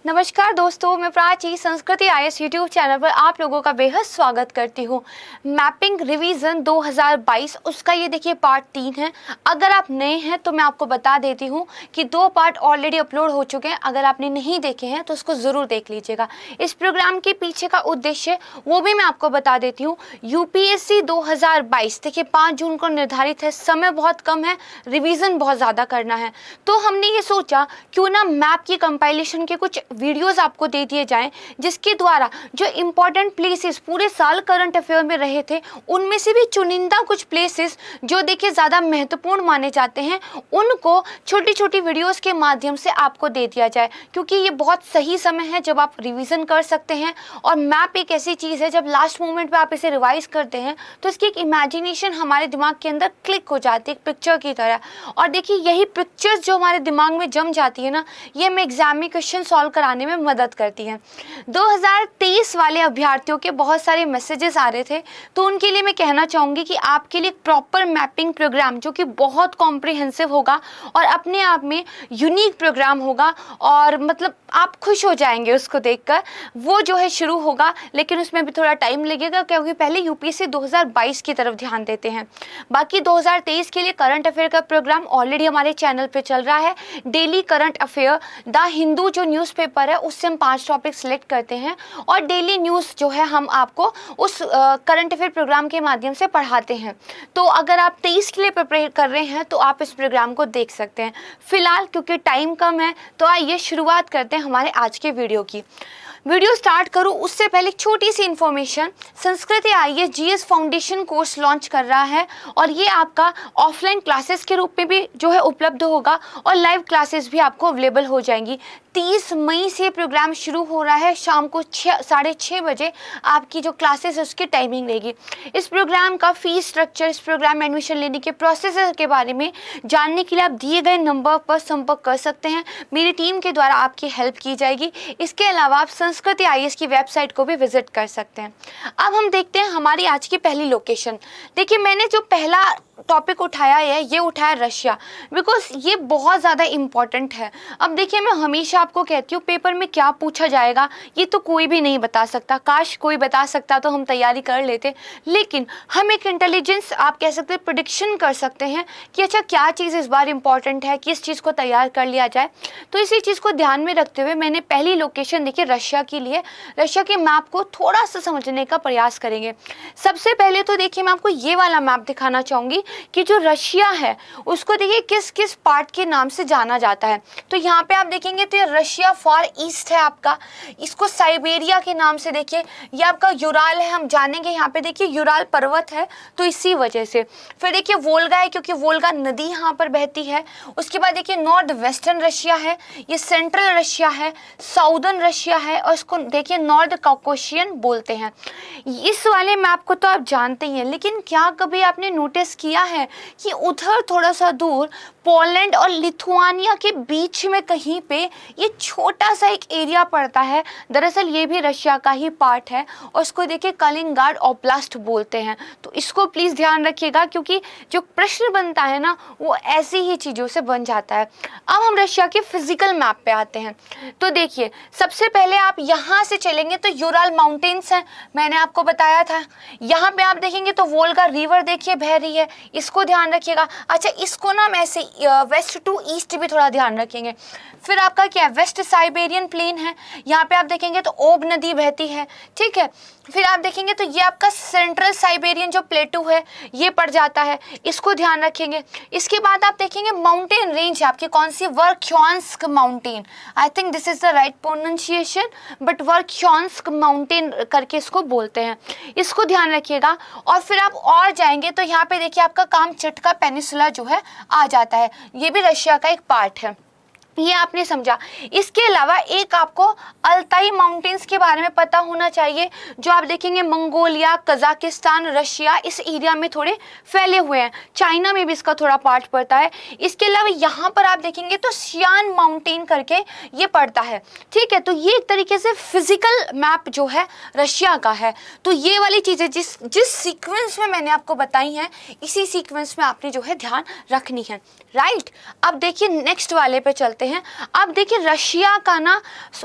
नमस्कार दोस्तों, मैं प्राची संस्कृति आईएएस यूट्यूब चैनल पर आप लोगों का बेहद स्वागत करती हूँ। मैपिंग रिवीजन 2022 उसका ये देखिए पार्ट 3 है। अगर आप नए हैं तो मैं आपको बता देती हूँ कि 2 पार्ट ऑलरेडी अपलोड हो चुके हैं। अगर आपने नहीं देखे हैं तो उसको ज़रूर देख लीजिएगा। इस प्रोग्राम के पीछे का उद्देश्य वो भी मैं आपको बता देती हूँ। यूपीएससी 2022 देखिए 5 जून को निर्धारित है, समय बहुत कम है, रिविज़न बहुत ज़्यादा करना है। तो हमने ये सोचा क्यों ना मैप की कंपाइलेशन के कुछ वीडियोस आपको दे दिए जाएं, जिसके द्वारा जो इम्पोर्टेंट प्लेसेस पूरे साल करंट अफेयर में रहे थे उनमें से भी चुनिंदा कुछ प्लेसेस जो देखिए ज़्यादा महत्वपूर्ण माने जाते हैं उनको छोटी छोटी वीडियोस के माध्यम से आपको दे दिया जाए, क्योंकि ये बहुत सही समय है जब आप रिवीजन कर सकते हैं। और मैप एक ऐसी चीज़ है जब लास्ट मोमेंट पे आप इसे रिवाइज करते हैं तो इसकी एक इमेजिनेशन हमारे दिमाग के अंदर क्लिक हो जाती है एक पिक्चर की तरह। और देखिए यही पिक्चर्स जो हमारे दिमाग में जम जाती है ना, ये हमें एग्जाम में क्वेश्चन सॉल्व कराने में मदद करती है। 2023 वाले अभ्यर्थियों के बहुत सारे मैसेजेस आ रहे थे, तो उनके लिए मैं कहना चाहूँगी कि आपके लिए प्रॉपर मैपिंग प्रोग्राम जो कि बहुत कॉम्प्रिहेंसिव होगा और अपने आप में यूनिक प्रोग्राम होगा और मतलब आप खुश हो जाएंगे उसको देखकर, वो जो है शुरू होगा। लेकिन उसमें भी थोड़ा टाइम लगेगा क्योंकि पहले यूपीएससी 2022 की तरफ ध्यान देते हैं। बाकी 2023 के लिए करंट अफेयर का प्रोग्राम ऑलरेडी हमारे चैनल पे चल रहा है। Daily current affair the Hindu जो न्यूज़पेपर है उससे हम 5 टॉपिक सिलेक्ट करते हैं और डेली न्यूज़ जो है हम आपको उस करंट अफेयर प्रोग्राम के माध्यम से पढ़ाते हैं। तो अगर आप 23 के लिए प्रिपेयर कर रहे हैं तो आप इस प्रोग्राम को देख सकते हैं। फिलहाल क्योंकि टाइम कम है तो आइए शुरुआत करते हैं हमारे आज के वीडियो की। वीडियो स्टार्ट करूं उससे पहले छोटी सी इन्फॉर्मेशन, संस्कृति IAS GS foundation course launch कर रहा है और ये आपका ऑफलाइन क्लासेस के रूप में भी जो है उपलब्ध होगा और लाइव क्लासेस भी आपको अवेलेबल हो जाएंगी। 30 मई से प्रोग्राम शुरू हो रहा है, शाम को 6:30 बजे आपकी जो क्लासेस है उसकी टाइमिंग रहेगी। इस प्रोग्राम का फीस स्ट्रक्चर, इस प्रोग्राम में एडमिशन लेने के प्रोसेस के बारे में जानने के लिए आप दिए गए नंबर पर संपर्क कर सकते हैं। मेरी टीम के द्वारा आपकी हेल्प की जाएगी। इसके अलावा आप संस्कृति आईएएस की वेबसाइट को भी विजिट कर सकते हैं। अब हम देखते हैं हमारी आज की पहली लोकेशन। देखिए मैंने जो पहला टॉपिक उठाया है ये उठाया रशिया, बिकॉज ये बहुत ज़्यादा इम्पॉर्टेंट है। अब देखिए मैं हमेशा आपको कहती हूँ पेपर में क्या पूछा जाएगा ये तो कोई भी नहीं बता सकता। काश कोई बता सकता तो हम तैयारी कर लेते, लेकिन हम एक इंटेलिजेंस आप कह सकते हैं प्रेडिक्शन कर सकते हैं कि अच्छा क्या चीज़ इस बार इम्पॉर्टेंट है, किस चीज़ को तैयार कर लिया जाए। तो इसी चीज़ को ध्यान में रखते हुए मैंने पहली लोकेशन देखी रशिया के लिए। रशिया के मैप को थोड़ा सा समझने का प्रयास करेंगे। सबसे पहले तो देखिए मैं आपको ये वाला मैप दिखाना चाहूँगी कि जो रशिया है उसको देखिए किस किस पार्ट के नाम से जाना जाता है। तो यहाँ पे आप देखेंगे तो ये रशिया फार ईस्ट है आपका, इसको साइबेरिया के नाम से देखिए, ये आपका यूराल है, हम जानेंगे यहाँ पे देखिए यूराल पर्वत है तो इसी वजह से। फिर देखिए वोल्गा है क्योंकि वोल्गा नदी यहाँ पर बहती है। उसके बाद देखिए नॉर्थ वेस्टर्न रशिया है, ये सेंट्रल रशिया है, साउदर्न रशिया है और इसको देखिए नॉर्थ कॉकेशियन बोलते हैं। इस वाले मैप को तो आप जानते ही हैं, लेकिन क्या कभी आपने नोटिस किया है कि उधर थोड़ा सा दूर पोलैंड और लिथुआनिया के बीच में कहीं पे ये छोटा सा एक एरिया पड़ता है। दरअसल ये भी रशिया का ही पार्ट है और इसको देखिए कलिंगार्ड ओब्लास्ट बोलते हैं। तो इसको प्लीज़ ध्यान रखिएगा क्योंकि जो प्रश्न बनता है ना वो ऐसी ही चीज़ों से बन जाता है। अब हम रशिया के फिजिकल मैप पे आते हैं। तो देखिए सबसे पहले आप यहाँ से चलेंगे तो यूराल माउंटेन्स हैं, मैंने आपको बताया था। यहाँ पे आप देखेंगे तो वोल्गा रिवर देखिए बह रही है, इसको ध्यान रखिएगा। अच्छा इसको ना हम ऐसे वेस्ट टू ईस्ट भी थोड़ा ध्यान रखेंगे। फिर आपका क्या है, वेस्ट साइबेरियन प्लेन है, यहाँ पे आप देखेंगे तो ओब नदी बहती है, ठीक है। फिर आप देखेंगे तो ये आपका सेंट्रल साइबेरियन जो प्लेटू है ये पड़ जाता है, इसको ध्यान रखेंगे। इसके बाद आप देखेंगे माउंटेन रेंज आपकी कौन सी, Verkhoyansk mountain, I think this is the right pronunciation, but Verkhoyansk mountain करके इसको बोलते हैं, इसको ध्यान रखिएगा। और फिर आप और जाएंगे तो यहाँ पे देखिए आपका कामचटका पेनिसुला जो है आ जाता है, ये भी रशिया का एक पार्ट है। ये आपने समझा। इसके अलावा एक आपको अल्ताई माउंटेन्स के बारे में पता होना चाहिए, जो आप देखेंगे मंगोलिया, कजाकिस्तान, रशिया इस एरिया में थोड़े फैले हुए हैं। चाइना में भी इसका थोड़ा पार्ट पड़ता है। इसके अलावा यहाँ पर आप देखेंगे तो सियान माउंटेन करके ये पड़ता है, ठीक है। तो ये एक तरीके से फिजिकल मैप जो है रशिया का है। तो ये वाली चीज़ें जिस सीक्वेंस में मैंने आपको बताई हैं इसी सीक्वेंस में आपने जो है ध्यान रखनी है, राइट। अब देखिए नेक्स्ट वाले पे चलते हैं। हैं। अब देखिए रशिया का ना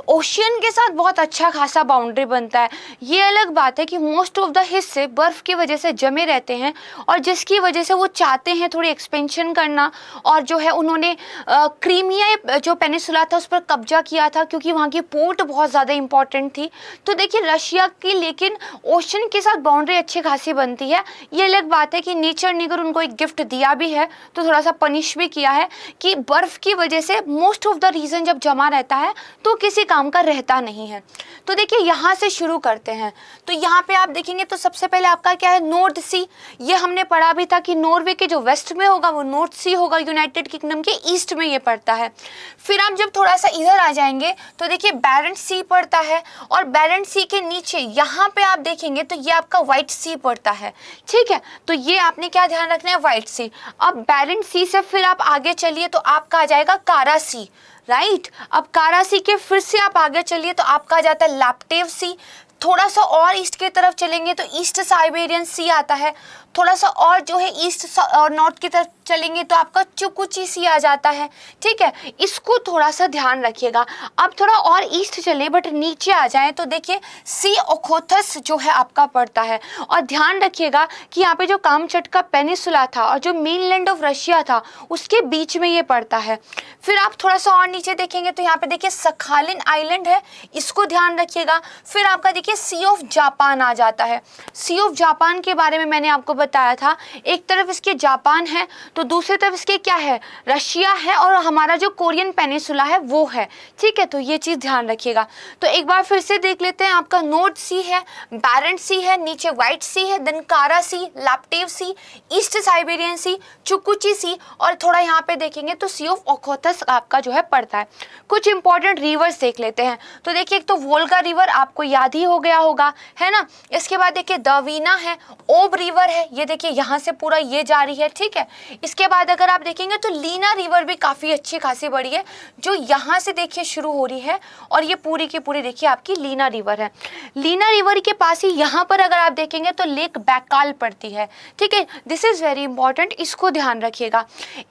ओशियन के साथ बहुत अच्छा खासा बाउंड्री बनता है। ये अलग बात है कि मोस्ट ऑफ द हिस्से बर्फ की वजह से जमे रहते हैं और जिसकी वजह से वो चाहते हैं थोड़ी एक्सपेंशन करना, और जो है उन्होंने क्रीमिया जो पेनिसुला था उस पर कब्जा किया था क्योंकि वहाँ की पोर्ट बहुत ज़्यादा इंपॉर्टेंट थी। तो देखिए रशिया की लेकिन ओशन के साथ बाउंड्री अच्छी खासी बनती है। ये अलग बात है कि नेचर ने अगर उनको एक गिफ्ट दिया भी है तो थोड़ा सा पनिश भी किया है कि बर्फ़ की वजह से मोस्ट ऑफ द रीजन जब जमा रहता है तो किसी काम का रहता नहीं है। तो देखिए यहाँ से शुरू करते हैं। तो यहाँ पे आप देखेंगे तो सबसे पहले आपका क्या है, नॉर्थ सी। ये हमने पढ़ा भी था कि नॉर्वे के जो वेस्ट में होगा वो नॉर्थ सी होगा, यूनाइटेड किंगडम के ईस्ट में ये पड़ता है। फिर आप जब थोड़ा सा इधर आ जाएंगे तो देखिए बैरेंट्स सी पड़ता है, और बैरेंट्स सी के नीचे यहाँ पे आप देखेंगे तो ये आपका व्हाइट सी पड़ता है। ठीक है, तो ये आपने क्या ध्यान रखना है, व्हाइट सी। अब बैरेंट्स सी से फिर आप आगे चलिए तो आपका आ जाएगा कारा सी, राइट। अब कारा सी के फिर से आप आगे चलिए तो आपका आ जाता है लैप्टेव सी। थोड़ा सा और ईस्ट की तरफ चलेंगे तो ईस्ट साइबेरियन सी आता है। थोड़ा सा और जो है ईस्ट और नॉर्थ की तरफ चलेंगे तो आपका चुकुची सी आ जाता है। ठीक है, इसको थोड़ा सा ध्यान रखिएगा। अब थोड़ा और ईस्ट चले बट नीचे आ जाए तो देखिए सी ओखोथस जो है आपका पड़ता है। और ध्यान रखिएगा कि यहाँ पे जो कामचटका पेनिसुला था और जो मेनलैंड ऑफ रशिया था उसके बीच में ये पड़ता है। फिर आप थोड़ा सा और नीचे देखेंगे तो यहाँ पे देखिए सखालिन आइलैंड है, इसको ध्यान रखिएगा। फिर आपका देखिए सी ऑफ जापान आ जाता है। सी ऑफ जापान के बारे में मैंने आपको बताया था, एक तरफ इसके जापान है तो दूसरी तरफ इसके क्या है, रशिया है, और हमारा जो कोरियन पेनिसुला है वो है। ठीक है, तो ये चीज़ ध्यान रखिएगा। तो एक बार फिर से देख लेते हैं, आपका नॉर्थ सी है, बैरेंट्स सी है, नीचे व्हाइट सी है, देन कारा सी, लैप्टेव सी, ईस्ट साइबेरियन सी, चुकुची सी, और थोड़ा यहाँ पे देखेंगे तो सी ऑफ ओखोथस आपका जो है पड़ता है। कुछ इंपॉर्टेंट रिवर्स देख लेते हैं। तो देखिए एक तो वोल्गा रिवर आपको याद ही हो गया होगा, है ना। इसके बाद देखिए दवीना है, ओब रिवर है, ये देखिए यहाँ से पूरा ये जा रही है। ठीक है, इसके बाद अगर आप देखेंगे तो लीना रिवर भी काफ़ी अच्छी खासी बड़ी है जो यहाँ से देखिए शुरू हो रही है, और ये पूरी की पूरी देखिए आपकी लीना रिवर है। लीना रिवर के पास ही यहाँ पर अगर आप देखेंगे तो लेक बैकाल पड़ती है। ठीक है, दिस इज़ वेरी इंपॉर्टेंट, इसको ध्यान रखिएगा।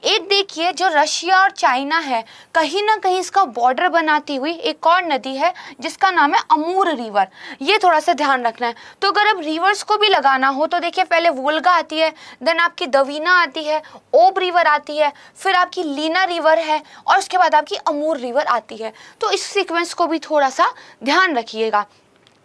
एक देखिए जो रशिया और चाइना है कहीं ना कहीं इसका बॉर्डर बनाती हुई एक और नदी है जिसका नाम है अमूर रिवर, ये थोड़ा सा ध्यान रखना है। तो अगर अब रिवर्स को भी लगाना हो तो देखिए पहले वोल्गा आती है, देन आपकी दवीना आती है, ओब रिवर आती है, फिर आपकी लीना रिवर है, और उसके बाद आपकी अमूर रिवर आती है। तो इस सीक्वेंस को भी थोड़ा सा ध्यान रखिएगा।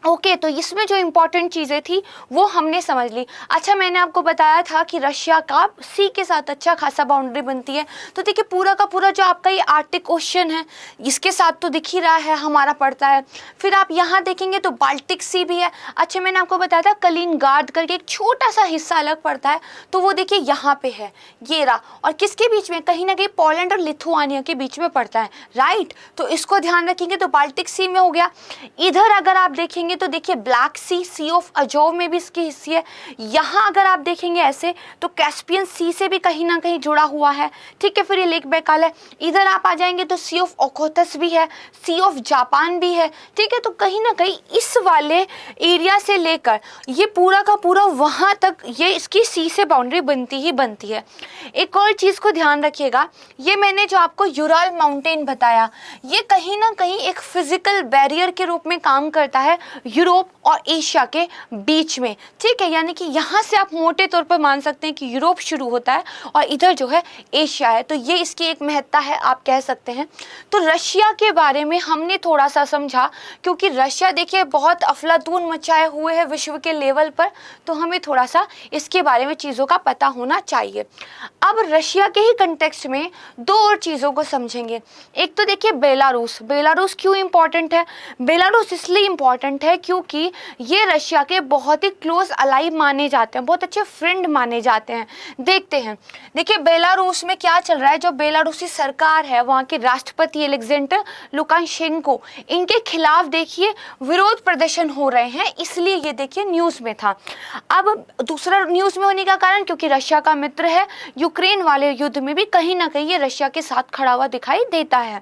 ओके, तो इसमें जो इम्पोर्टेंट चीज़ें थी वो हमने समझ ली। अच्छा, मैंने आपको बताया था कि रशिया का सी के साथ अच्छा खासा बाउंड्री बनती है। तो देखिए पूरा का पूरा जो आपका ये आर्टिक ओशन है इसके साथ तो दिख ही रहा है हमारा पड़ता है। फिर आप यहाँ देखेंगे तो बाल्टिक सी भी है। अच्छा, मैंने आपको बताया था कलिनग्राड करके एक छोटा सा हिस्सा अलग पड़ता है, तो वो देखिए यहाँ पे है, ये रहा। और किसके बीच में, कहीं ना कहीं पोलैंड और लिथुआनिया के बीच में पड़ता है, राइट। तो इसको ध्यान रखेंगे तो बाल्टिक सी में हो गया। इधर अगर आप देखेंगे तो देखिए Black Sea, Sea of Azov में भी इसकी हिस्सी है। यहाँ अगर आप देखेंगे ऐसे तो कैस्पियन सी से भी कहीं ना कहीं जुड़ा हुआ है। ठीक है, फिर ये लेक बैकाल है। इधर आप आ जाएंगे तो सी ऑफ ओखोथस भी है, सी ऑफ जापान भी है। ठीक है, तो कहीं ना कहीं इस वाले एरिया से लेकर ये पूरा का पूरा वहाँ तक ये इसकी सी से बाउंड्री बनती ही बनती है। एक और चीज़ को ध्यान रखिएगा, ये मैंने जो आपको यूराल माउंटेन बताया ये कहीं ना कहीं एक फिजिकल बैरियर के रूप में काम करता है यूरोप और एशिया के बीच में। ठीक है, यानी कि यहाँ से आप मोटे तौर पर मान सकते हैं कि यूरोप शुरू होता है और इधर जो है एशिया है। तो ये इसकी एक महत्ता है, आप कह सकते हैं। तो रशिया के बारे में हमने थोड़ा सा समझा, क्योंकि रशिया देखिए बहुत अफलातून मचाए हुए है विश्व के लेवल पर, तो हमें थोड़ा सा इसके बारे में चीज़ों का पता होना चाहिए। अब रशिया के ही कंटेक्स्ट में दो और चीज़ों को समझेंगे। एक तो देखिए बेलारूस। बेलारूस क्यों इंपॉर्टेंट है? बेलारूस इसलिए इंपॉर्टेंट है क्योंकि ये रशिया के बहुत ही क्लोज अलाई माने जाते हैं, बहुत अच्छे फ्रेंड माने जाते हैं। देखते हैं, देखिए बेलारूस में क्या चल रहा है। जो बेलारूसी सरकार है, वहाँ के राष्ट्रपति एलेक्जेंडर लुकाशेंको, इनके खिलाफ देखिए विरोध प्रदर्शन हो रहे हैं, इसलिए ये देखिए न्यूज़ में था। अब दूसरा न्यूज़ में होने का कारण क्योंकि रशिया का मित्र है, यूक्रेन वाले युद्ध में भी कहीं ना कहीं ये रशिया के साथ खड़ा हुआ दिखाई देता है।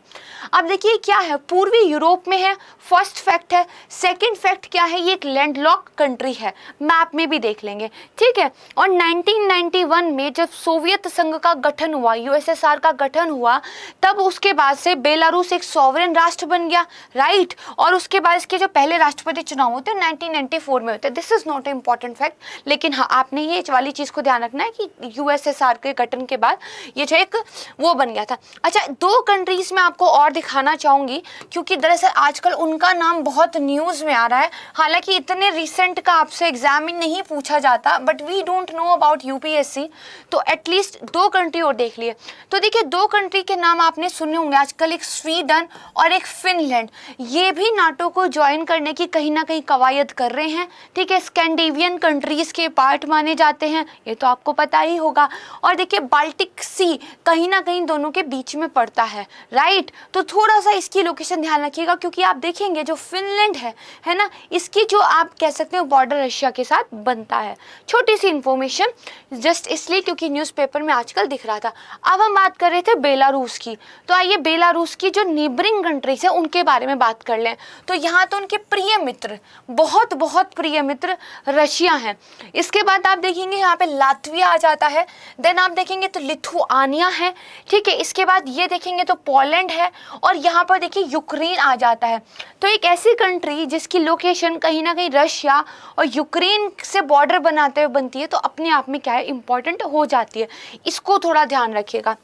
अब देखिए क्या है, पूर्वी यूरोप में है, फर्स्ट फैक्ट है। सेकंड फैक्ट क्या है, ये एक लैंडलॉक कंट्री है, मैप में भी देख लेंगे, ठीक है। और 1991 में जब सोवियत संघ का गठन हुआ, यूएसएसआर का गठन हुआ, तब उसके बाद से बेलारूस एक सॉवरेन राष्ट्र बन गया, राइट। और उसके बाद इसके जो पहले राष्ट्रपति चुनाव होते हैं 1994 में होते हैं। This is not a important fact, लेकिन हाँ आपने ये वाली चीज को ध्यान रखना है कि यूएसएसआर के गठन के बाद ये जो एक वो बन गया था। अच्छा, दो कंट्रीज में आपको और दिखाना चाहूंगी, क्योंकि दरअसल आजकल उनका नाम बहुत न्यूज में आ रहा है। हालांकि इतने रिसेंट का आपसे एग्जाम में नहीं पूछा जाता, but we don't know about UPSC, तो एटलीस्ट दो कंट्री और देख लिए। तो देखिए, दो कंट्री के नाम आपने सुने होंगे आजकल, एक स्वीडन और एक फिनलैंड। ये भी नाटो को ज्वाइन करने की कहीं ना कहीं कवायद कर रहे हैं, ठीक है। स्कैंडिनेवियन कंट्रीज के पार्ट माने जाते हैं, ये तो आपको पता ही होगा। और देखिए, बाल्टिक सी कहीं ना कहीं दोनों के बीच में पड़ता है, राइट। तो थोड़ा सा इसकी लोकेशन ध्यान रखिएगा, क्योंकि आप देखेंगे जो फिनलैंड है ना, इसकी जो आप कह सकते हो बॉर्डर रशिया के साथ बनता है। छोटी सी इंफॉर्मेशन जस्ट इसलिए क्योंकि न्यूज़पेपर में आजकल दिख रहा था। अब हम बात कर रहे थे बेलारूस की, तो आइए बेलारूस की जो नेबरिंग कंट्रीज है उनके बारे में बात कर लें। तो यहाँ तो उनके प्रिय मित्र, बहुत बहुत प्रिय मित्र रशिया है। इसके बाद आप देखेंगे यहाँ पे लातविया आ जाता है, देन आप देखेंगे तो लिथुआनिया है, ठीक है। इसके बाद ये देखेंगे तो पोलैंड है, और यहाँ पर देखिए यूक्रेन आ जाता है। तो एक ऐसी कंट्री जिसकी लोकेशन कहीं ना कहीं रशिया और यूक्रेन से बॉर्डर बनाते हुए बनती है, तो अपने आप में क्या है, इंपॉर्टेंट हो जाती है। इसको थोड़ा ध्यान रखिएगा।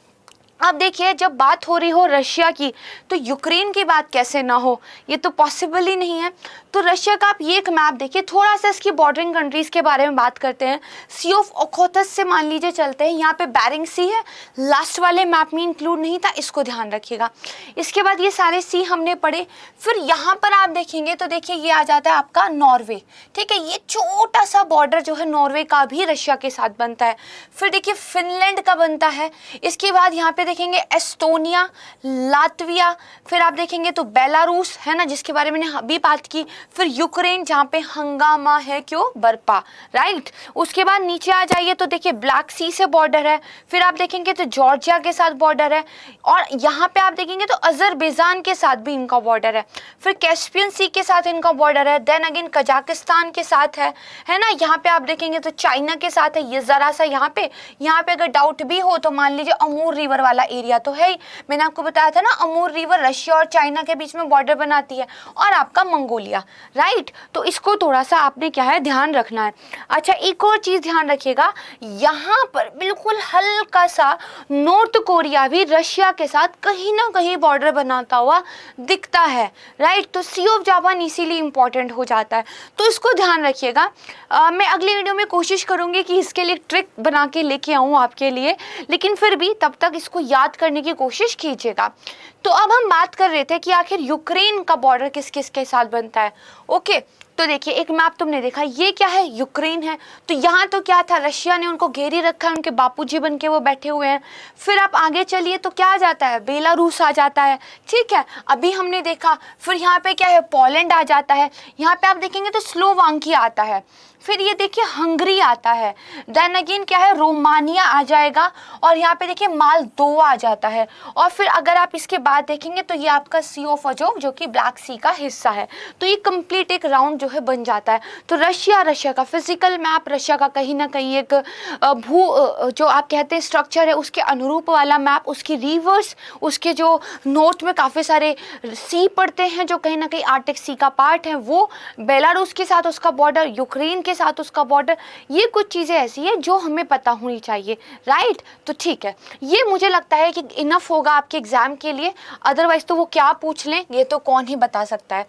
अब देखिए, जब बात हो रही हो रशिया की, तो यूक्रेन की बात कैसे ना हो, ये तो पॉसिबल ही नहीं है। तो रशिया का आप ये एक मैप देखिए, थोड़ा सा इसकी बॉर्डरिंग कंट्रीज के बारे में बात करते हैं। सी ऑफ ओखोतस से मान लीजिए चलते हैं, यहाँ पे बेरिंग सी है, लास्ट वाले मैप में इंक्लूड नहीं था, इसको ध्यान रखिएगा। इसके बाद ये सारे सी हमने पढ़े। फिर यहाँ पर आप देखेंगे तो देखिए ये आ जाता है आपका नॉर्वे, ठीक है। ये छोटा सा बॉर्डर जो है नॉर्वे का भी रशिया के साथ बनता है। फिर देखिए फिनलैंड का बनता है। इसके बाद यहाँ पे देखेंगे एस्टोनिया, लातविया, फिर आप देखेंगे तो बेलारूस है ना, जिसके बारे में मैंने अभी बात की। फिर यूक्रेन, जहाँ पे हंगामा है, क्यों, बर्पा, राइट। उसके बाद नीचे आ जाइए तो देखिए ब्लैक सी से बॉर्डर है। फिर आप देखेंगे तो जॉर्जिया के साथ बॉर्डर है, और यहाँ पे आप देखेंगे तो अजरबैजान के साथ भी इनका बॉर्डर है। फिर कैस्पियन सी के साथ इनका बॉर्डर है। देन अगेन कजाकिस्तान के साथ है ना। यहाँ पे आप देखेंगे तो चाइना के साथ है। ये जरा सा यहाँ पे अगर डाउट भी हो तो मान लीजिए अमूर रिवर वाला एरिया तो है ही। मैंने आपको बताया था ना, अमूर रिवर रशिया और चाइना के बीच में बॉर्डर बनाती है, और आपका मंगोलिया, राइट। तो इसको थोड़ा सा आपने क्या है ध्यान रखना है। अच्छा, एक और चीज ध्यान रखिएगा, यहाँ पर बिल्कुल हल्का सा नॉर्थ कोरिया भी रशिया के साथ कहीं ना कहीं बॉर्डर बनाता हुआ दिखता है, राइट। तो सी ऑफ जापान इसीलिए इंपॉर्टेंट हो जाता है, तो इसको ध्यान रखिएगा। मैं अगली वीडियो में कोशिश करूंगी कि इसके लिए ट्रिक बना के लेके आऊँ आपके लिए, लेकिन फिर भी तब तक इसको याद करने की कोशिश कीजिएगा। तो अब हम बात कर रहे थे कि आखिर यूक्रेन का बॉर्डर किस किस के साथ बनता है, ओके। तो देखिए, एक मैप तुमने देखा, ये क्या है, यूक्रेन है। तो यहाँ तो क्या था, रशिया ने उनको घेरी रखा है, उनके बापूजी बन के वो बैठे हुए हैं। फिर आप आगे चलिए तो क्या आ जाता है, बेलारूस आ जाता है, ठीक है, अभी हमने देखा। फिर यहाँ पे क्या है, पोलैंड आ जाता है। यहाँ पे आप देखेंगे तो स्लोवाकिया आता है। फिर ये देखिए हंगरी आता है। देन अगेन क्या है, रोमानिया आ जाएगा, और यहाँ पे देखिए मालदोवा आ जाता है। और फिर अगर आप इसके बाद देखेंगे तो ये आपका सी ऑफ अजोव, जो कि ब्लैक सी का हिस्सा है। तो ये कंप्लीट एक राउंड जो है बन जाता है। तो रशिया का फिजिकल मैप, रशिया का कहीं ना कहीं एक जो आप कहते हैं स्ट्रक्चर है, उसके अनुरूप वाला मैप, उसकी रिवर्स, उसके जो नॉर्थ में काफ़ी सारे सी पड़ते हैं जो कहीं ना कहीं आर्टिक सी का पार्ट है, वो बेलारूस के साथ उसका बॉर्डर, यूक्रेन के साथ उसका बॉर्डर, ये कुछ चीज़ें ऐसी हैं जो हमें पता होनी चाहिए, राइट। तो ठीक है, ये मुझे लगता है कि इनफ होगा आपके एग्जाम के लिए, अदरवाइज तो वो क्या पूछ लें ये तो कौन ही बता सकता है।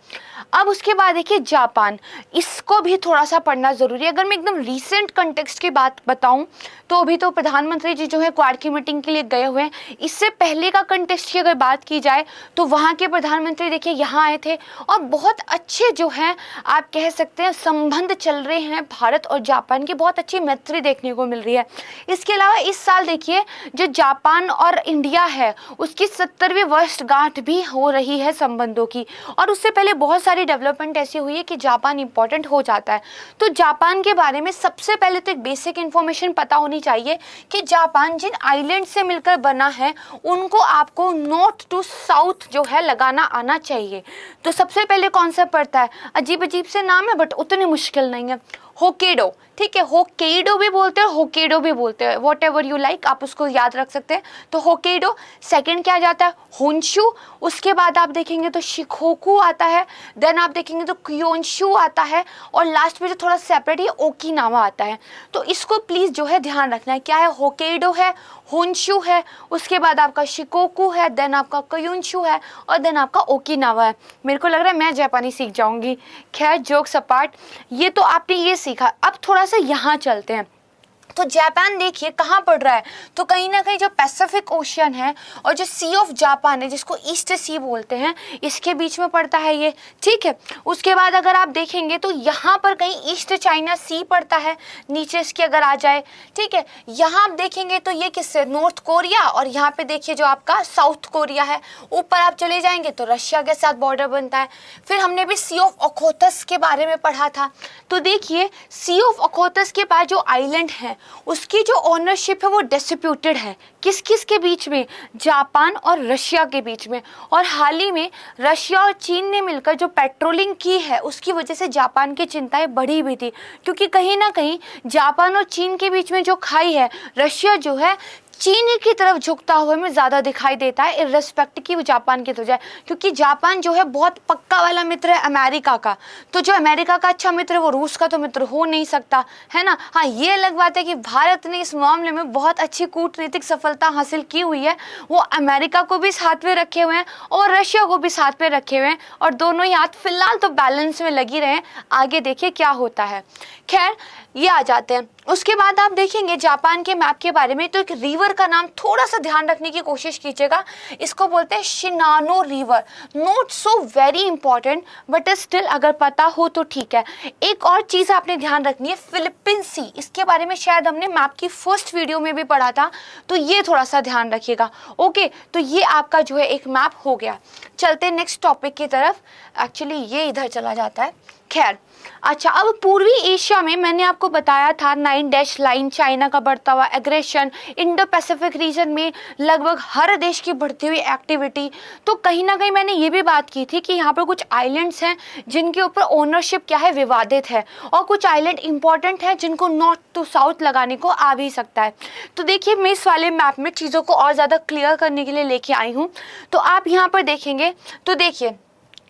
अब उसके बाद देखिए जापान, इसको भी थोड़ा सा पढ़ना ज़रूरी है। अगर मैं एकदम रीसेंट कंटेक्स्ट की बात बताऊं तो अभी तो प्रधानमंत्री जी जो है क्वाड की मीटिंग के लिए गए हुए हैं। इससे पहले का कंटेक्स्ट की अगर बात की जाए तो वहाँ के प्रधानमंत्री देखिए यहाँ आए थे, और बहुत अच्छे जो हैं आप कह सकते हैं संबंध चल रहे हैं है भारत और जापान की बहुत अच्छी मैत्री देखने को मिल रही है। इसके अलावा इस साल देखिए जो जापान और इंडिया है उसकी 70वीं वर्षगांठ भी हो रही है संबंधों की, और उससे पहले बहुत सारी डेवलपमेंट ऐसी हुई है कि जापान इंपॉर्टेंट हो जाता है। तो जापान के बारे में सबसे पहले तो एक बेसिक इन्फॉर्मेशन पता होनी चाहिए कि जापान जिन आइलैंड से मिलकर बना है उनको आपको नॉर्थ टू साउथ जो है लगाना आना चाहिए। तो सबसे पहले कॉन्सेप्ट पड़ता है, अजीब अजीब से नाम है बट उतनी मुश्किल नहीं है, होक्काइडो। ठीक है, होक्काइडो भी बोलते हैं, होक्काइडो भी बोलते हैं, वॉट एवर यू लाइक, आप उसको याद रख सकते हैं। तो होक्काइडो। सेकंड क्या जाता है, होन्शु। उसके बाद आप देखेंगे तो शिकोकू आता है, देन आप देखेंगे तो क्योंशु आता है, और लास्ट में जो थोड़ा सेपरेट है ओकिनावा आता है। तो इसको प्लीज़ जो है ध्यान रखना है, क्या है, होक्काइडो है, होन्शु है, उसके बाद आपका शिकोकू है, देन आपका क्योंशु है, और देन आपका ओकिनावा है। मेरे को लग रहा है मैं जापानी सीख जाऊंगी। खैर जोक्स अपार्ट, ये तो आपने ये सीखा। अब थोड़ा सा यहाँ चलते हैं। तो जापान देखिए कहाँ पड़ रहा है, तो कहीं ना कहीं जो पैसिफिक ओशियन है और जो सी ऑफ जापान है जिसको ईस्ट सी बोलते हैं, इसके बीच में पड़ता है ये। ठीक है, उसके बाद अगर आप देखेंगे तो यहाँ पर कहीं ईस्ट चाइना सी पड़ता है, नीचे इसके अगर आ जाए। ठीक है, यहाँ आप देखेंगे तो ये किससे, नॉर्थ कोरिया, और यहाँ पे देखिए जो आपका साउथ कोरिया है। ऊपर आप चले जाएंगे तो रशिया के साथ बॉर्डर बनता है। फिर हमने भी सी ऑफ ओखोतस के बारे में पढ़ा था। तो देखिए सी ऑफ ओखोतस के पास जो आइलैंड है उसकी जो ओनरशिप है वो डिस्प्यूटेड है, किस किस के बीच में, जापान और रशिया के बीच में। और हाल ही में रशिया और चीन ने मिलकर जो पेट्रोलिंग की है उसकी वजह से जापान की चिंताएं बढ़ी भी थी, क्योंकि कहीं ना कहीं जापान और चीन के बीच में जो खाई है, रशिया जो है चीन की तरफ झुकता हुआ हमें ज़्यादा दिखाई देता है, इर्रेस्पेक्ट की वो जापान की तो जाए, क्योंकि जापान जो है बहुत पक्का वाला मित्र है अमेरिका का। तो जो अमेरिका का अच्छा मित्र है वो रूस का तो मित्र हो नहीं सकता, है ना। हाँ, ये अलग बात है कि भारत ने इस मामले में बहुत अच्छी कूटनीतिक सफलता हासिल की हुई है। वो अमेरिका को भी साथ में रखे हुए हैं और रशिया को भी साथ में रखे हुए हैं, और दोनों ही हाथ फिलहाल तो बैलेंस में लगी रहे हैं। आगे देखिए क्या होता है। खैर ये आ जाते हैं। उसके बाद आप देखेंगे जापान के मैप के बारे में, तो एक रिवर का नाम थोड़ा सा ध्यान रखने की कोशिश कीजिएगा। इसको बोलते हैं शिनानो river. Not so very important but still अगर पता हो तो ठीक है। एक और चीज़ आपने ध्यान रखनी है, फिलिपीन सी, इसके बारे में शायद हमने मैप की फर्स्ट वीडियो में भी पढ़ा था, तो ये थोड़ा सा ध्यान रखिएगा। ओके, तो ये आपका जो है एक मैप हो गया। चलते नेक्स्ट टॉपिक की तरफ। एक्चुअली ये इधर चला जाता है। खैर अच्छा, अब पूर्वी एशिया में मैंने आपको बताया था 9 डैश लाइन, चाइना का बढ़ता हुआ एग्रेशन, इंडो पैसिफिक रीजन में लगभग हर देश की बढ़ती हुई एक्टिविटी। तो कहीं ना कहीं मैंने ये भी बात की थी कि यहाँ पर कुछ आइलैंड्स हैं जिनके ऊपर ओनरशिप क्या है, विवादित है, और कुछ आइलैंड इंपॉर्टेंट है जिनको नॉर्थ टू साउथ लगाने को आ भी सकता है। तो देखिए मैं इस वाले मैप में चीज़ों को और ज़्यादा क्लियर करने के लिए लेके आई हूँ। तो आप यहाँ पर देखेंगे तो देखिए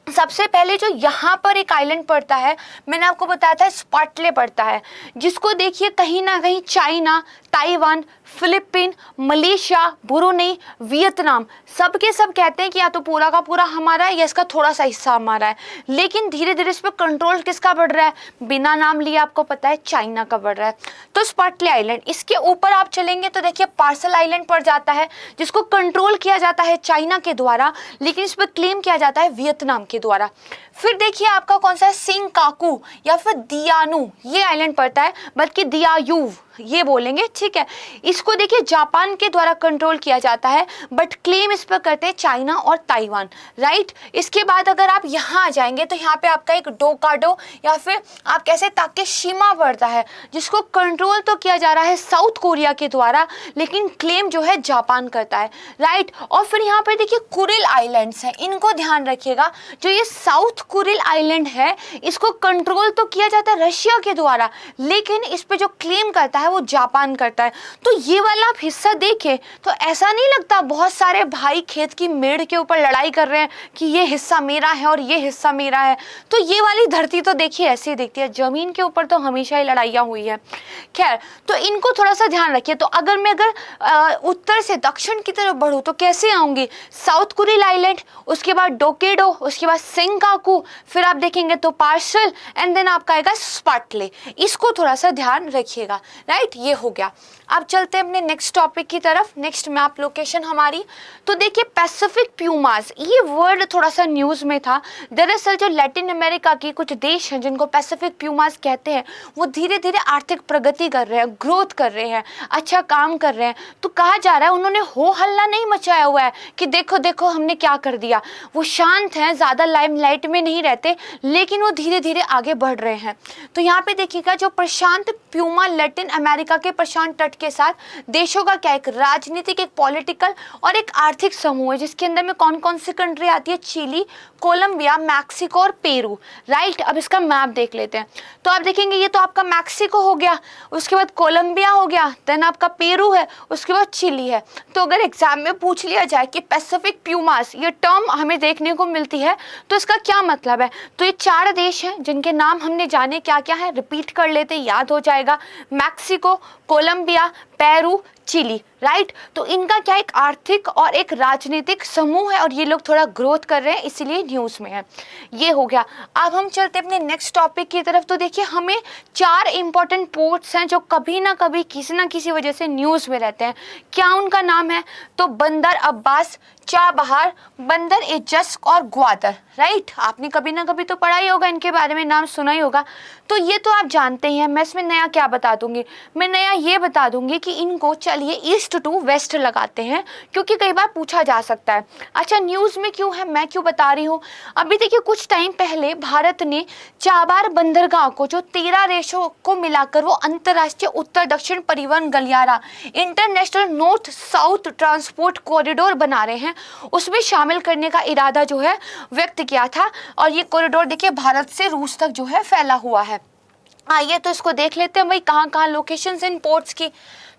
सबसे पहले जो यहाँ पर एक आइलैंड पड़ता है, मैंने आपको बताया था स्पार्टले पड़ता है, जिसको देखिए कहीं ना कहीं China, Taiwan, Philippine, Malaysia, Brunei, Vietnam सब के सब कहते हैं कि या तो पूरा का पूरा हमारा है या इसका थोड़ा सा हिस्सा हमारा है। लेकिन धीरे धीरे इस पर कंट्रोल किसका बढ़ रहा है, बिना नाम लिए आपको पता है चाइना का बढ़ रहा है। तो स्पार्टले आइलैंड, इसके ऊपर आप चलेंगे तो देखिए पार्सल आइलैंड पड़ जाता है, जिसको कंट्रोल किया जाता है चाइना के द्वारा, लेकिन इस पर क्लेम किया जाता है वियतनाम के द्वारा। फिर देखिए आपका कौन सा है, सिंकाकू या फिर दियानु, ये आइलैंड पड़ता है, बल्कि दियायूव ये बोलेंगे। ठीक है, इसको देखिए जापान के द्वारा कंट्रोल किया जाता है, बट क्लेम इस पर करते हैं चाइना और ताइवान, राइट। इसके बाद अगर आप यहाँ आ जाएंगे तो यहाँ पे आपका एक डोकाडो या फिर आप कैसे ताकेशिमा पड़ता है, जिसको कंट्रोल तो किया जा रहा है साउथ कोरिया के द्वारा, लेकिन क्लेम जो है जापान करता है, राइट। और फिर यहाँ पे देखिए कुरिल आइलैंड्स हैं, इनको ध्यान रखिएगा। जो ये साउथ कुरिल आइलैंड है इसको कंट्रोल तो किया जाता है रशिया के द्वारा, लेकिन इस पे जो क्लेम करता है वो जापान करता है। तो ये वाला आप हिस्सा देखें तो ऐसा नहीं लगता बहुत सारे भाई खेत की मेड़ के ऊपर लड़ाई कर रहे हैं कि ये हिस्सा मेरा है और ये हिस्सा मेरा है। तो ये वाली धरती तो देखिए ऐसे ही दिखती है, जमीन के ऊपर तो हमेशा ही लड़ाइयाँ हुई है। खैर, तो इनको थोड़ा सा ध्यान रखिए। तो अगर मैं उत्तर से दक्षिण की तरफ बढ़ूँ तो कैसे आऊँगी, साउथ कुरिल आइलैंड, उसके बाद डोकेडो, उसके बाद सिंकाकू, फिर आप देखेंगे तो पार्सल, एंड देन आपका आएगा स्पार्टले। इसको थोड़ा सा ध्यान रखिएगा, राइट। राइट, ये हो गया। अब चलते हैं अपने नेक्स्ट टॉपिक की तरफ, नेक्स्ट मैप लोकेशन हमारी। तो देखिए पैसिफिक प्यूमास, ये वर्ड थोड़ा सा न्यूज़ में था। दरअसल जो लैटिन अमेरिका की कुछ देश हैं जिनको पैसिफिक प्यूमास कहते हैं, वो धीरे धीरे आर्थिक प्रगति कर रहे हैं, ग्रोथ कर रहे हैं, अच्छा काम कर रहे हैं। तो कहा जा रहा है उन्होंने हो हल्ला नहीं मचाया हुआ है कि देखो देखो हमने क्या कर दिया। वो शांत हैं, ज़्यादा लाइमलाइट में नहीं रहते, लेकिन वो धीरे धीरे आगे बढ़ रहे हैं। तो यहाँ पे देखिएगा जो प्रशांत प्यूमा लैटिन अमेरिका के प्रशांत तट के साथ देशों का क्या एक राजनीतिक, एक पॉलिटिकल और एक आर्थिक समूह है, जिसके अंदर में कौन कौन सी कंट्री आती है, चिली, कोलंबिया, मैक्सिको और पेरू। राइट, अब इसका मैप देख लेते हैं। तो आप देखेंगे ये तो आपका मैक्सिको हो गया, उसके बाद कोलंबिया हो गया, देन आपका पेरू है, उसके बाद चिली है। तो अगर एग्जाम में पूछ लिया जाए कि पैसिफिक प्यूमास ये टर्म हमें देखने को मिलती है तो इसका क्या मतलब है, तो ये 4 देश हैं जिनके नाम हमने जाने क्या क्या है, रिपीट कर लेते, याद हो जाएगा। Mexico, Colombia, Peru, Chile. Right, तो इनका क्या एक आर्थिक और एक राजनीतिक समूह है और ये लोग थोड़ा ग्रोथ कर रहे हैं, इसीलिए न्यूज़ में है। ये हो गया। अब हम चलते अपने नेक्स्ट टॉपिक की तरफ। तो देखिए हमें 4 इंपॉर्टेंट पोर्ट्स हैं जो कभी ना कभी किसी ना किसी वजह से न्यूज़ में रहते हैं। क्या उनका नाम है, तो बंदर अब्बास, चाबहार, बंदर एजस्क और ग्वादर। राइट, आपने कभी ना कभी तो पढ़ा ही होगा, इनके बारे में नाम सुना ही होगा। तो ये तो आप जानते ही हैं। मैं इसमें नया क्या बता दूंगी, मैं नया ये बता दूंगी कि इनको चलिए ईस्ट टू वेस्ट लगाते हैं, क्योंकि कई बार पूछा जा सकता है। अच्छा न्यूज़ में क्यों है, मैं क्यों बता रही हूँ। अभी देखिए कुछ टाइम पहले भारत ने चाबार बंदरगाह को, जो 13 देशों को मिलाकर वो अंतर्राष्ट्रीय उत्तर दक्षिण परिवहन गलियारा, international north south transport corridor बना रहे हैं, उसमें शामिल करने का इरादा जो है व्यक्त किया था। और ये कॉरिडोर देखिए भारत से रूस तक जो है फैला हुआ है। आइए तो इसको देख लेते हैं भाई कहाँ कहाँ लोकेशंस इन पोर्ट्स की।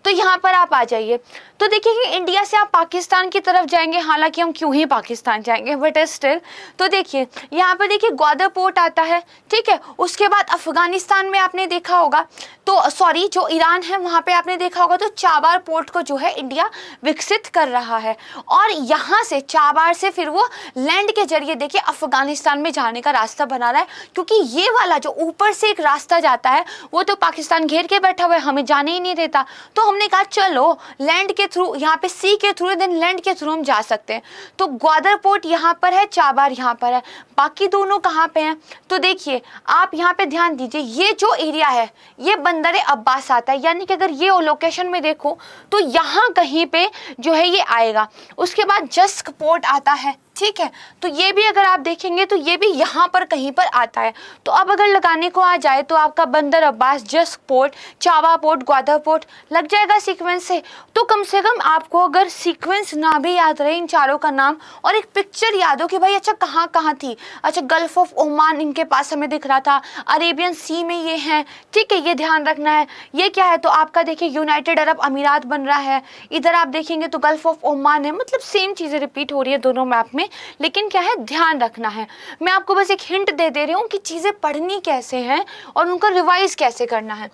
तो यहाँ पर आप आ जाइए। तो देखिए कि इंडिया से आप पाकिस्तान की तरफ जाएंगे, हालांकि हम क्यों ही पाकिस्तान जाएंगे, बट स्टिल। तो देखिए यहाँ पर देखिए ग्वादर पोर्ट आता है, ठीक है। उसके बाद अफगानिस्तान में आपने देखा होगा, तो सॉरी जो ईरान है वहाँ पे आपने देखा होगा, तो चाबार पोर्ट को जो है इंडिया विकसित कर रहा है। और यहाँ से चाबार से फिर वो लैंड के जरिए देखिए अफगानिस्तान में जाने का रास्ता बना रहा है, क्योंकि ये वाला जो ऊपर से एक रास्ता जाता है वो तो पाकिस्तान घेर के बैठा हुआ है, हमें जाने ही नहीं देता। तो हमने कहा चलो लैंड के थ्रू, यहाँ पे सी के थ्रू देन लैंड के थ्रू हम जा सकते हैं। तो ग्वादर पोर्ट यहाँ पर है, चाबार यहाँ पर है, बाकी दोनों कहाँ पे हैं। तो देखिए आप यहाँ पे ध्यान दीजिए, ये जो एरिया है ये बंदर अब्बास आता है, यानी कि अगर ये लोकेशन में देखो तो यहाँ कहीं पे जो है ये आएगा। उसके बाद जस्क पोर्ट आता है, ठीक है। तो ये भी अगर आप देखेंगे तो ये भी यहाँ पर कहीं पर आता है। तो अब अगर लगाने को आ जाए तो आपका बंदर अब्बास, जस्क पोर्ट, चाबा पोर्ट, ग्वादर पोर्ट लग जाएगा सीक्वेंस से। तो कम से कम आपको अगर सीक्वेंस ना भी याद रहे, इन चारों का नाम और एक पिक्चर याद हो कि भाई अच्छा कहाँ कहाँ थी। अच्छा गल्फ ऑफ ओमान इनके पास हमें दिख रहा था, अरेबियन सी में ये है, ठीक है, ये ध्यान रखना है। ये क्या है, तो आपका देखिए यूनाइटेड अरब अमीरात बन रहा है। इधर आप देखेंगे तो गल्फ ऑफ ओमान है, मतलब सेम चीज़ें रिपीट हो रही है दोनों मैप में, लेकिन क्या है ध्यान रखना है। मैं आपको बस एक हिंट दे रही हूँ कि चीज़ें पढ़नी कैसे हैं और उनका रिवाइज कैसे करना है।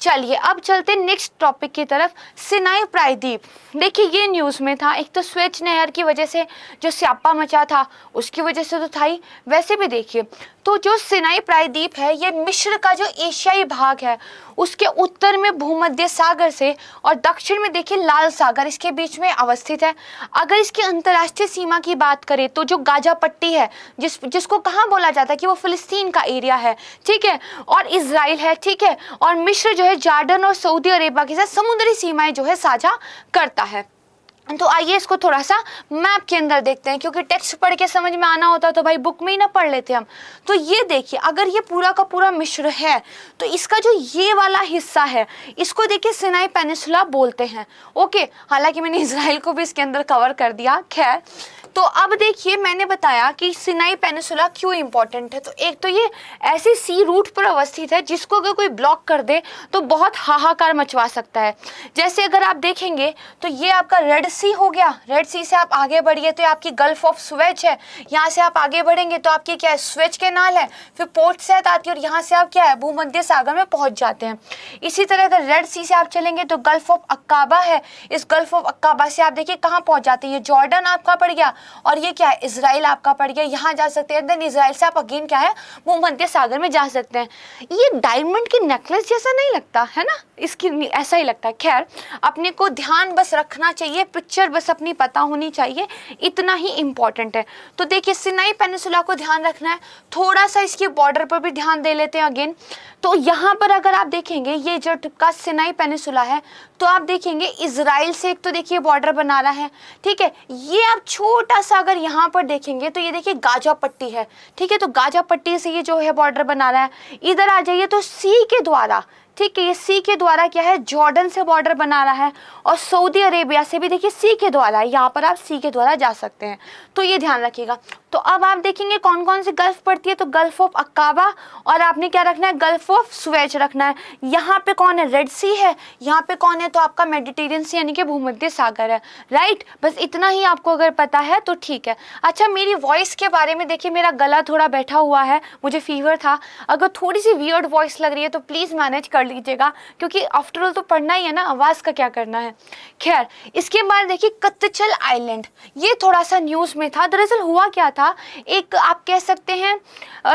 चलिए अब चलते नेक्स्ट टॉपिक की तरफ, सिनाई प्रायद्वीप। देखिए ये न्यूज़ में था, एक तो स्वेज नहर की वजह से जो स्यापा मचा था उसकी वजह से तो था ही, वैसे भी देखिए तो जो सिनाई प्रायद्वीप है ये मिस्र का जो एशियाई भाग है उसके उत्तर में भूमध्य सागर से और दक्षिण में देखिए लाल सागर इसके बीच में अवस्थित है। अगर इसकी अंतर्राष्ट्रीय सीमा की बात करें तो जो गाजा पट्टी है जिसको कहाँ बोला जाता है कि वो फिलिस्तीन का एरिया है, ठीक है, और इजराइल है, ठीक है, और मिस्र जो है जॉर्डन और सऊदी अरेबिया के साथ समुद्री सीमाएं जो है साझा करता है। तो आइए इसको थोड़ा सा मैप के अंदर देखते हैं, क्योंकि टेक्स्ट पढ़ के समझ में आना होता तो भाई बुक में ही ना पढ़ लेते हम। तो ये देखिए अगर ये पूरा का पूरा मिस्र है तो इसका जो ये वाला हिस्सा है इसको देखिए सिनाई पेनिसुला बोलते हैं। ओके, हालांकि मैंने इजराइल को भी इसके अंदर कवर कर दिया, खैर। तो अब देखिए मैंने बताया कि सिनाई पेनिसुला क्यों इंपॉर्टेंट है। तो एक तो ये ऐसी सी रूट पर अवस्थित है जिसको अगर कोई ब्लॉक कर दे तो बहुत हाहाकार मचवा सकता है। जैसे अगर आप देखेंगे तो ये आपका रेड सी हो गया, रेड सी से आप आगे बढ़िए तो आपकी गल्फ ऑफ सुएज है, यहाँ से आप आगे बढ़ेंगे तो आपकी क्या है सुएज कैनाल है, फिर पोर्ट सैद आती है और यहाँ से आप क्या है भूमध्य सागर में पहुँच जाते हैं। इसी तरह अगर रेड सी से आप चलेंगे तो गल्फ ऑफ अक्काबा है, इस गल्फ ऑफ अक्काबा से आप देखिए कहाँ पहुँच जाते हैं, ये जॉर्डन आपका पड़ गया, और ये क्या है, इसराइल आपका पड़ गया, यहाँ जा सकते हैं। देन इसराइल से आप अगेन क्या है, भूमध्य सागर में जा सकते हैं। ये डायमंड की नेकलेस जैसा नहीं लगता है ना, इसकी ऐसा ही लगता है। खैर, अपने को ध्यान बस रखना चाहिए, पिक्चर बस अपनी पता होनी चाहिए, इतना ही इंपॉर्टेंट है। तो देखिए सिनाई पेनिनसुला को ध्यान रखना है, थोड़ा सा इसके बॉर्डर पर भी ध्यान दे लेते हैं अगेन। तो यहाँ पर अगर आप देखेंगे ये जो का सिनाई पेनिनसुला है, तो आप देखेंगे इजराइल से एक तो देखिए बॉर्डर बना रहा है, ठीक है। ये आप छोटा सा अगर यहाँ पर देखेंगे तो ये देखिए गाजा पट्टी है, ठीक है। तो गाजा पट्टी से ये जो है बॉर्डर बना रहा है। इधर आ जाइए तो सी के द्वारा, ठीक है, ये सी के द्वारा क्या है, जॉर्डन से बॉर्डर बना रहा है, और सऊदी अरेबिया से भी देखिए सी के द्वारा, यहाँ पर आप सी के द्वारा जा सकते हैं, तो ये ध्यान रखिएगा। तो अब आप देखेंगे कौन कौन सी गल्फ पड़ती है, तो गल्फ ऑफ अकाबा, और आपने क्या रखना है, गल्फ ऑफ सुएज रखना है। यहाँ पे कौन है, रेड सी है, यहाँ पे कौन है, तो आपका मेडिटेरियन सी यानी कि भूमध्य सागर है, राइट। बस इतना ही आपको अगर पता है तो ठीक है। अच्छा, मेरी वॉइस के बारे में देखिए, मेरा गला थोड़ा बैठा हुआ है, मुझे फीवर था, अगर थोड़ी सी वियर्ड वॉइस लग रही है तो प्लीज़ मैनेज कर लीजिएगा, क्योंकि आफ्टर ऑल तो पढ़ना ही है ना, आवाज़ का क्या करना है। खैर, इसके बाद देखिए कत्चल आइलैंड, ये थोड़ा सा न्यूज़ में था। दरअसल हुआ क्या था, एक आप कह सकते हैं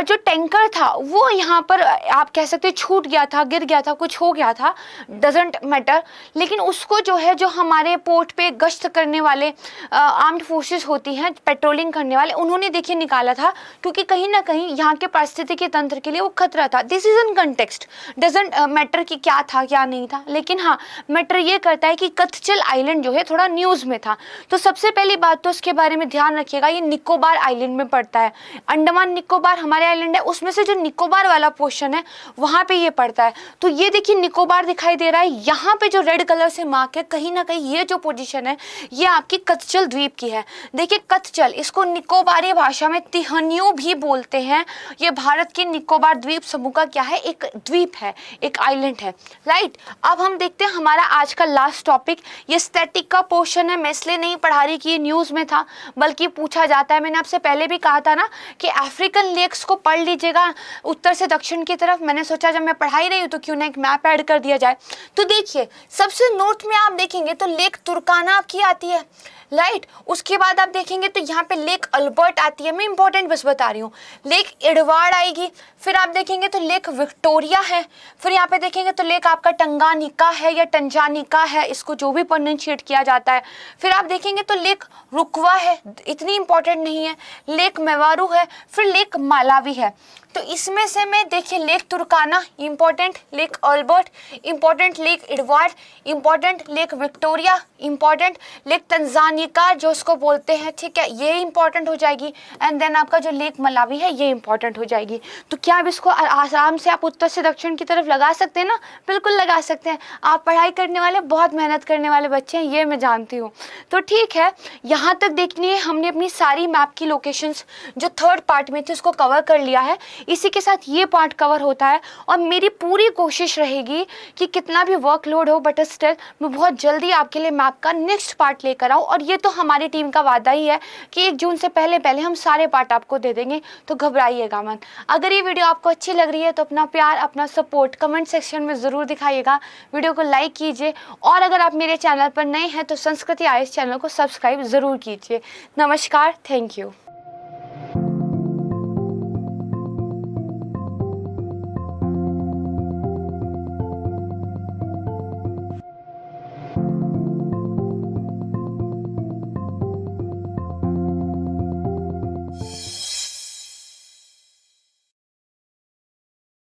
जो टैंकर था वो यहाँ पर आप कह सकते हैं छूट गया था, गिर गया था, कुछ हो गया था, डजेंट मैटर। लेकिन उसको जो है, जो हमारे पोर्ट पे गश्त करने वाले आर्म्ड फोर्सेस होती हैं, पेट्रोलिंग करने वाले, उन्होंने देखिए निकाला था, क्योंकि कहीं ना कहीं यहाँ के पारिस्थितिकी तंत्र के लिए वो खतरा था। This is in context, doesn't matter कि क्या था क्या नहीं था, लेकिन हाँ मैटर ये करता है कि कत्चल आइलैंड जो है थोड़ा न्यूज़ में था। तो सबसे पहली बात तो इसके बारे में ध्यान रखिएगा, ये निकोबार आइलैंड में पड़ता है। अंडमान निकोबार हमारे आइलैंड है, उसमें से जो निकोबार वाला पोर्शन है वहाँ पे ये पड़ता है। तो ये देखिए निकोबार दिखाई दे रहा है, यहाँ पे जो रेड कलर से मार्क है, कहीं ना कहीं ये जो पोजीशन है ये आपकी कत्चल द्वीप की है। देखिए कत्चल, इसको निकोबारी भाषा में तिहनियो भी बोलते हैं। ये भारत के निकोबार द्वीप समूह का क्या है, एक द्वीप है, एक आइलैंड है, राइट। अब हम देखते हैं हमारा आज का लास्ट टॉपिक, ये स्टैटिक का पोर्शन है। मैं इसलिए नहीं पढ़ा रही कि ये न्यूज़ में था, बल्कि पूछा जाता है। मैंने आपसे पहले भी कहा था ना कि अफ्रीकन लेक्स को पढ़ लीजिएगा उत्तर से दक्षिण की तरफ। मैंने सोचा जब मैं पढ़ा ही रही हूँ तो क्यों ना एक मैप ऐड कर दिया जाए। तो देखिए सबसे नॉर्थ में आप देखेंगे तो लेक तुर्काना आपकी आती है, राइट। उसके बाद आप देखेंगे तो यहाँ पे लेक अल्बर्ट आती है, मैं इंपॉर्टेंट बस बता रही हूँ। लेक एडवर्ड आएगी, फिर आप देखेंगे तो लेक विक्टोरिया है, फिर यहाँ पे देखेंगे तो लेक आपका टंगानिका है या टंजानिका है, इसको जो भी प्रोनाउंशिएट किया जाता है। फिर आप देखेंगे तो लेक रुकवा है, इतनी इंपॉर्टेंट नहीं है। लेक मेवारू है, फिर लेक मालावी है। तो इसमें से मैं देखिए lake Turkana important, lake Albert important, lake Edward important, lake Victoria important, lake Tanganyika जो उसको बोलते हैं, ठीक है, ये इंपॉर्टेंट हो जाएगी। एंड देन आपका जो लेक मलावी है ये इंपॉर्टेंट हो जाएगी। तो क्या अब इसको आराम से आप उत्तर से दक्षिण की तरफ लगा सकते हैं ना, बिल्कुल लगा सकते हैं। आप पढ़ाई करने वाले, बहुत मेहनत करने वाले बच्चे हैं, ये मैं जानती हूँ। तो ठीक है, यहाँ तक देखिए हमने अपनी सारी मैप की लोकेशंस जो थर्ड पार्ट में थी उसको कवर कर लिया है। इसी के साथ ये पार्ट कवर होता है, और मेरी पूरी कोशिश रहेगी कि कितना भी वर्कलोड हो बट स्टिल मैं बहुत जल्दी आपके लिए मैप का नेक्स्ट पार्ट लेकर आऊँ। और ये तो हमारी टीम का वादा ही है कि 1 जून से पहले हम सारे पार्ट आपको दे देंगे, तो घबराइएगा मत। अगर ये वीडियो आपको अच्छी लग रही है तो अपना प्यार, अपना सपोर्ट कमेंट सेक्शन में ज़रूर दिखाइएगा, वीडियो को लाइक कीजिए, और अगर आप मेरे चैनल पर नए हैं तो संस्कृति IAS चैनल को सब्सक्राइब ज़रूर कीजिए। नमस्कार, थैंक यू।